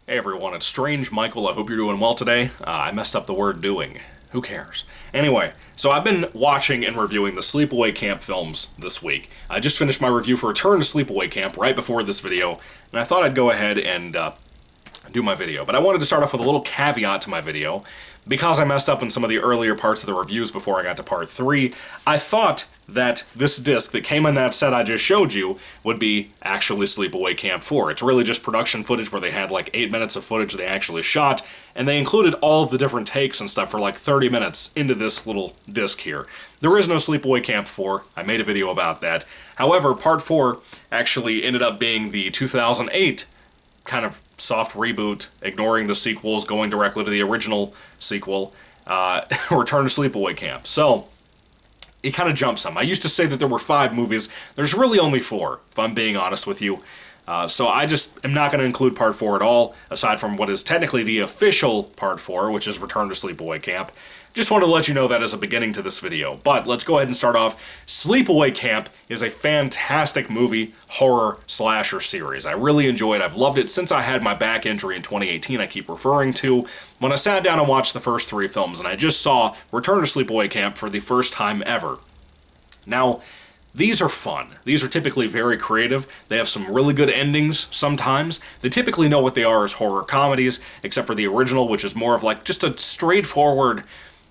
Hey everyone, it's Strange Michael. I hope you're doing well today. I messed up the word doing. Who cares? Anyway, so I've been watching and reviewing the Sleepaway Camp films this week. I just finished my review for Return to Sleepaway Camp right before this video, and I thought I'd go ahead and do my video. But I wanted to start off with a little caveat to my video. Because I messed up in some of the earlier parts of the reviews before I got to part 3, I thought that this disc that came in that set I just showed you would be actually Sleepaway Camp 4. It's really just production footage where they had like 8 minutes of footage they actually shot, and they included all of the different takes and stuff for like 30 minutes into this little disc here. There is no Sleepaway Camp 4. I made a video about that. However, part 4 actually ended up being the 2008 kind of soft reboot, ignoring the sequels, going directly to the original sequel, Return to Sleepaway Camp. So, it kind of jumps some. I used to say that there were 5 movies. There's really only 4, if I'm being honest with you. So I just am not going to include Part 4 at all, aside from what is technically the official Part 4, which is Return to Sleepaway Camp. Just wanted to let you know that as a beginning to this video. But let's go ahead and start off. Sleepaway Camp is a fantastic movie, horror, slasher series. I really enjoy it. I've loved it since I had my back injury in 2018 I keep referring to, when I sat down and watched the first 3 films, and I just saw Return to Sleepaway Camp for the first time ever. Now, these are fun. These are typically very creative. They have some really good endings sometimes. They typically know what they are as horror comedies, except for the original, which is more of like just a straightforward,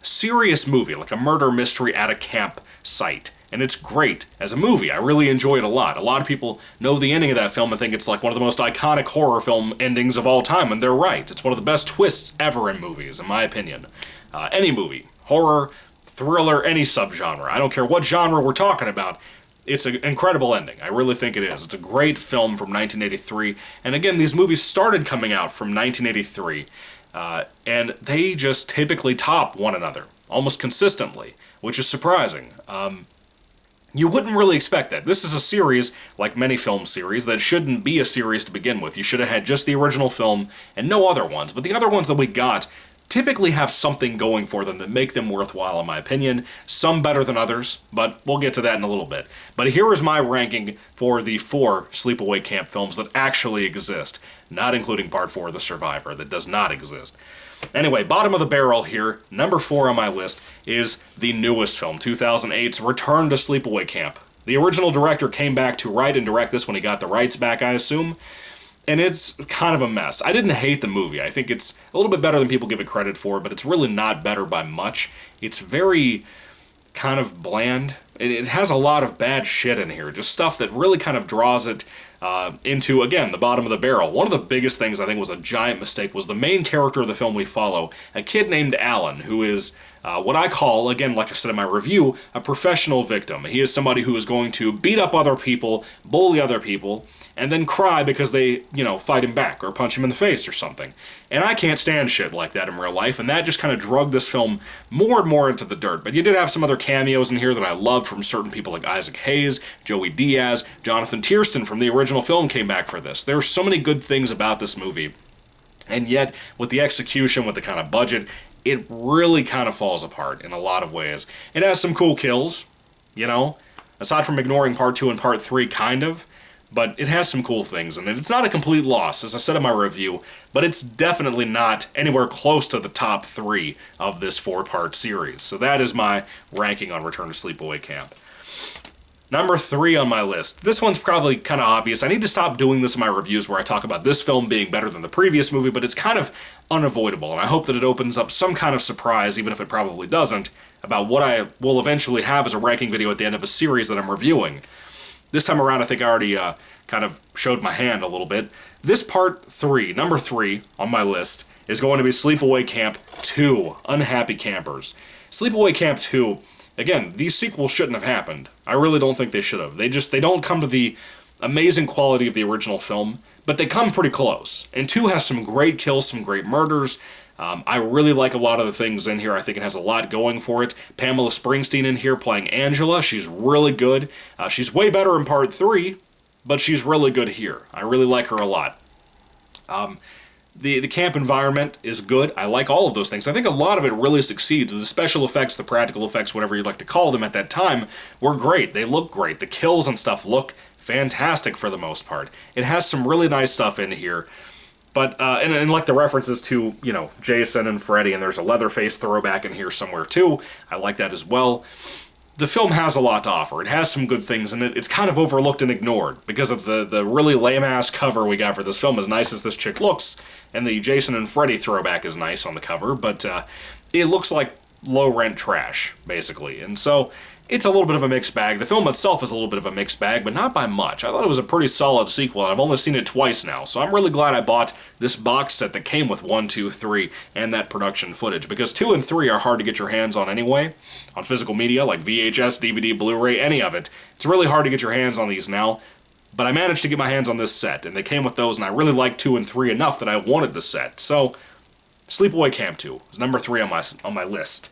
serious movie, like a murder mystery at a campsite. And it's great as a movie. I really enjoy it a lot. A lot of people know the ending of that film and think it's like one of the most iconic horror film endings of all time, and they're right. It's one of the best twists ever in movies, in my opinion. Any movie, horror, thriller, any subgenre. I don't care what genre we're talking about. It's an incredible ending. I really think it is. It's a great film from 1983. And again, these movies started coming out from 1983. And they just typically top one another, almost consistently, which is surprising. You wouldn't really expect that. This is a series, like many film series, that shouldn't be a series to begin with. You should have had just the original film and no other ones. But the other ones that we got typically have something going for them that make them worthwhile, in my opinion. Some better than others, but we'll get to that in a little bit. But here is my ranking for the 4 Sleepaway Camp films that actually exist, not including Part 4, The Survivor, that does not exist. Anyway, bottom of the barrel here, number 4 on my list, is the newest film, 2008's Return to Sleepaway Camp. The original director came back to write and direct this when he got the rights back, I assume. And it's kind of a mess. I didn't hate the movie. I think it's a little bit better than people give it credit for, but it's really not better by much. It's very kind of bland. It has a lot of bad shit in here, just stuff that really kind of draws it into, again, the bottom of the barrel. One of the biggest things I think was a giant mistake was the main character of the film we follow, a kid named Alan, who is what I call, again, like I said in my review, a professional victim. He is somebody who is going to beat up other people, bully other people, and then cry because they, fight him back or punch him in the face or something. And I can't stand shit like that in real life, and that just kind of drug this film more and more into the dirt. But you did have some other cameos in here that I loved from certain people like Isaac Hayes, Joey Diaz, Jonathan Tiersten from the original film came back for this. There are so many good things about this movie, and yet, with the execution, with the kind of budget, it really kind of falls apart in a lot of ways. It has some cool kills, aside from ignoring Part 2 and Part 3, kind of. But it has some cool things in it. It's not a complete loss, as I said in my review, but it's definitely not anywhere close to the top 3 of this 4-part series. So that is my ranking on Return to Sleepaway Camp. Number 3 on my list. This one's probably kind of obvious. I need to stop doing this in my reviews where I talk about this film being better than the previous movie, but it's kind of unavoidable, and I hope that it opens up some kind of surprise, even if it probably doesn't, about what I will eventually have as a ranking video at the end of a series that I'm reviewing. This time around, I think I already kind of showed my hand a little bit. This part 3, number 3 on my list, is going to be Sleepaway Camp 2, Unhappy Campers. Sleepaway Camp 2, again, these sequels shouldn't have happened. I really don't think they should have. They don't come to the amazing quality of the original film, but they come pretty close. And 2 has some great kills, some great murders. I really like a lot of the things in here. I think it has a lot going for it. Pamela Springsteen in here playing Angela. She's really good. She's way better in Part 3, but she's really good here. I really like her a lot. The camp environment is good. I like all of those things. I think a lot of it really succeeds. The special effects, the practical effects, whatever you'd like to call them at that time, were great. They look great. The kills and stuff look fantastic for the most part. It has some really nice stuff in here. But, and like the references to, you know, Jason and Freddy, and there's a Leatherface throwback in here somewhere too. I like that as well. The film has a lot to offer. It has some good things, and it's kind of overlooked and ignored because of the really lame-ass cover we got for this film, as nice as this chick looks, and the Jason and Freddy throwback is nice on the cover, but it looks like low-rent trash, basically. And so it's a little bit of a mixed bag. The film itself is a little bit of a mixed bag, but not by much. I thought it was a pretty solid sequel, and I've only seen it twice now, so I'm really glad I bought this box set that came with 1, 2, 3, and that production footage, because 2 and 3 are hard to get your hands on anyway, on physical media, like VHS, DVD, Blu-ray, any of it. It's really hard to get your hands on these now, but I managed to get my hands on this set, and they came with those, and I really liked 2 and 3 enough that I wanted the set. So, Sleepaway Camp 2 is number 3 on my list.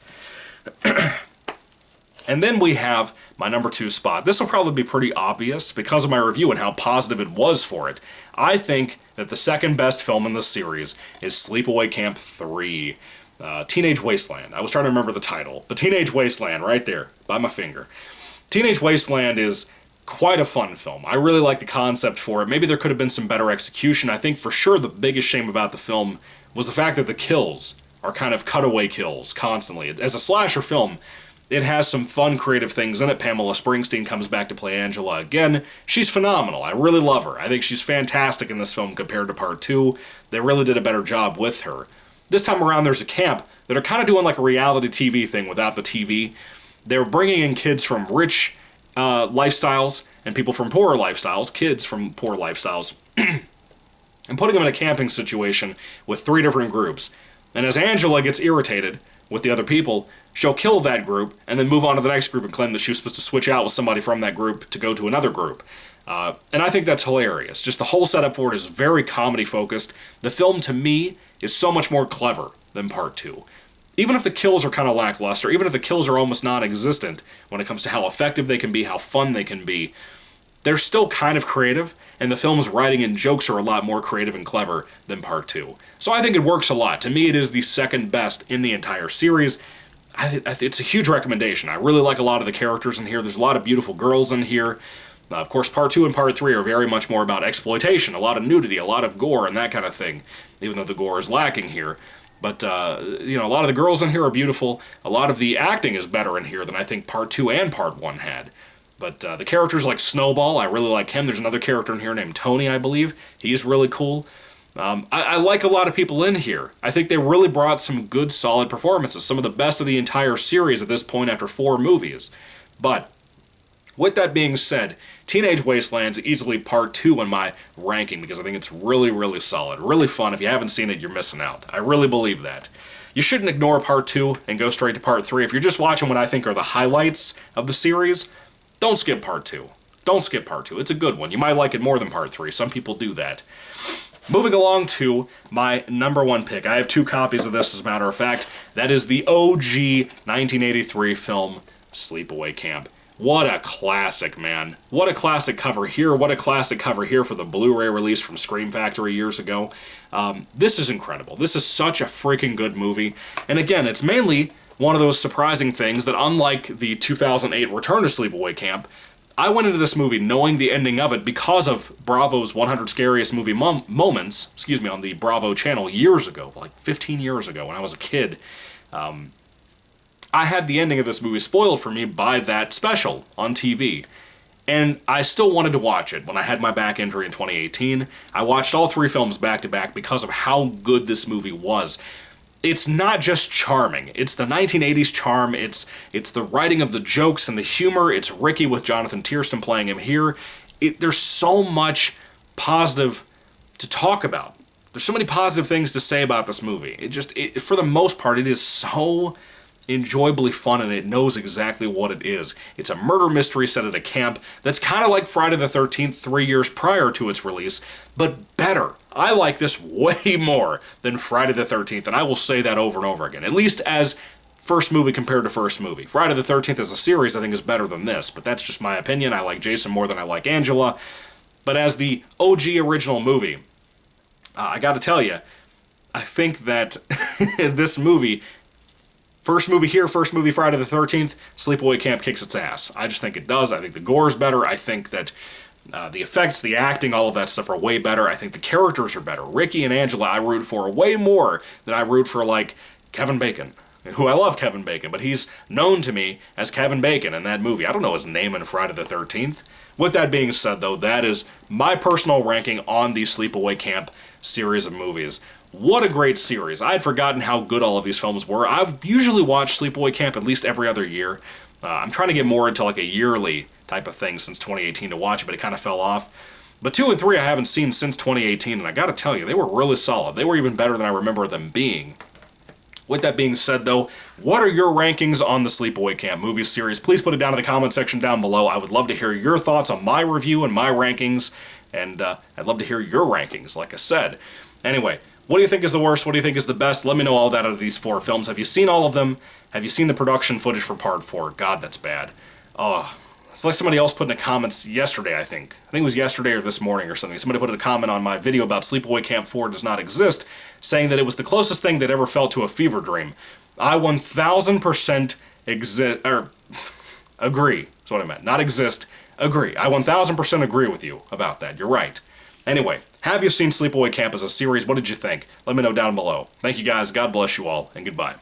And then we have my number 2 spot. This will probably be pretty obvious because of my review and how positive it was for it. I think that the second best film in the series is Sleepaway Camp 3. Teenage Wasteland. I was trying to remember the title. But Teenage Wasteland, right there, by my finger. Teenage Wasteland is quite a fun film. I really like the concept for it. Maybe there could have been some better execution. I think for sure the biggest shame about the film was the fact that the kills are kind of cutaway kills constantly. As a slasher film, it has some fun, creative things in it. Pamela Springsteen comes back to play Angela again. She's phenomenal. I really love her. I think she's fantastic in this film compared to Part 2. They really did a better job with her. This time around, there's a camp that are kind of doing like a reality TV thing without the TV. They're bringing in kids from rich lifestyles and people from poorer lifestyles, kids from poor lifestyles, and putting them in a camping situation with 3 different groups. And as Angela gets irritated with the other people, she'll kill that group and then move on to the next group and claim that she was supposed to switch out with somebody from that group to go to another group. And I think that's hilarious. Just the whole setup for it is very comedy-focused. The film, to me, is so much more clever than Part 2. Even if the kills are kind of lackluster, even if the kills are almost non-existent when it comes to how effective they can be, how fun they can be, they're still kind of creative, and the film's writing and jokes are a lot more creative and clever than Part 2. So I think it works a lot. To me, it is the second best in the entire series. It's a huge recommendation. I really like a lot of the characters in here. There's a lot of beautiful girls in here. Of course, Part 2 and Part 3 are very much more about exploitation, a lot of nudity, a lot of gore, and that kind of thing, even though the gore is lacking here. But, you know, a lot of the girls in here are beautiful. A lot of the acting is better in here than I think Part 2 and Part 1 had. But the characters like Snowball, I really like him. There's another character in here named Tony, I believe. He's really cool. I like a lot of people in here. I think they really brought some good, solid performances. Some of the best of the entire series at this point after 4 movies. But, with that being said, Teenage Wasteland's easily Part 2 in my ranking because I think it's really, really solid. Really fun. If you haven't seen it, you're missing out. I really believe that. You shouldn't ignore Part 2 and go straight to Part 3. If you're just watching what I think are the highlights of the series, don't skip Part 2. Don't skip Part 2. It's a good one. You might like it more than Part 3. Some people do that. Moving along to my number 1 pick. I have 2 copies of this, as a matter of fact. That is the OG 1983 film, Sleepaway Camp. What a classic, man. What a classic cover here. What a classic cover here for the Blu-ray release from Scream Factory years ago. This is incredible. This is such a freaking good movie. And again, it's mainly one of those surprising things that, unlike the 2008 Return to Sleepaway Camp, I went into this movie knowing the ending of it because of Bravo's 100 Scariest Movie Moments, on the Bravo channel years ago, like 15 years ago when I was a kid. I had the ending of this movie spoiled for me by that special on TV. And I still wanted to watch it when I had my back injury in 2018. I watched all 3 films back to back because of how good this movie was. It's not just charming. It's the 1980s charm. It's the writing of the jokes and the humor. It's Ricky with Jonathan Tiersten playing him here. There's so much positive to talk about. There's so many positive things to say about this movie. For the most part, it is so enjoyably fun, and it knows exactly what it is. It's a murder mystery set at a camp that's kind of like Friday the 13th 3 years prior to its release, but better. I like this way more than Friday the 13th, and I will say that over and over again, at least as first movie compared to first movie. Friday the 13th as a series I think is better than this, but that's just my opinion. I like Jason more than I like Angela, but as the OG original movie, I gotta tell you, I think that this movie, first movie here, first movie Friday the 13th, Sleepaway Camp kicks its ass. I just think it does. I think the gore is better. I think that The effects, the acting, all of that stuff are way better. I think the characters are better. Ricky and Angela I root for way more than I root for, like, Kevin Bacon, who I love Kevin Bacon, but he's known to me as Kevin Bacon in that movie. I don't know his name in Friday the 13th. With that being said, though, that is my personal ranking on the Sleepaway Camp series of movies. What a great series. I had forgotten how good all of these films were. I've usually watched Sleepaway Camp at least every other year. I'm trying to get more into like a yearly type of thing since 2018 to watch it, but it kind of fell off. But 2 and 3 I haven't seen since 2018, and I gotta tell you, they were really solid. They were even better than I remember them being. With that being said, though, what are your rankings on the Sleepaway Camp movie series? Please put it down in the comment section down below. I would love to hear your thoughts on my review and my rankings, and I'd love to hear your rankings, like I said. Anyway, what do you think is the worst? What do you think is the best? Let me know all that out of these 4 films. Have you seen all of them? Have you seen the production footage for Part 4? God, that's bad. Oh, it's like somebody else put in the comments yesterday, I think. I think it was yesterday or this morning or something. Somebody put in a comment on my video about Sleepaway Camp 4 does not exist, saying that it was the closest thing that ever felt to a fever dream. I 1000% agree. That's what I meant. Not exist, agree. I 1000% agree with you about that. You're right. Anyway, have you seen Sleepaway Camp as a series? What did you think? Let me know down below. Thank you guys. God bless you all, and goodbye.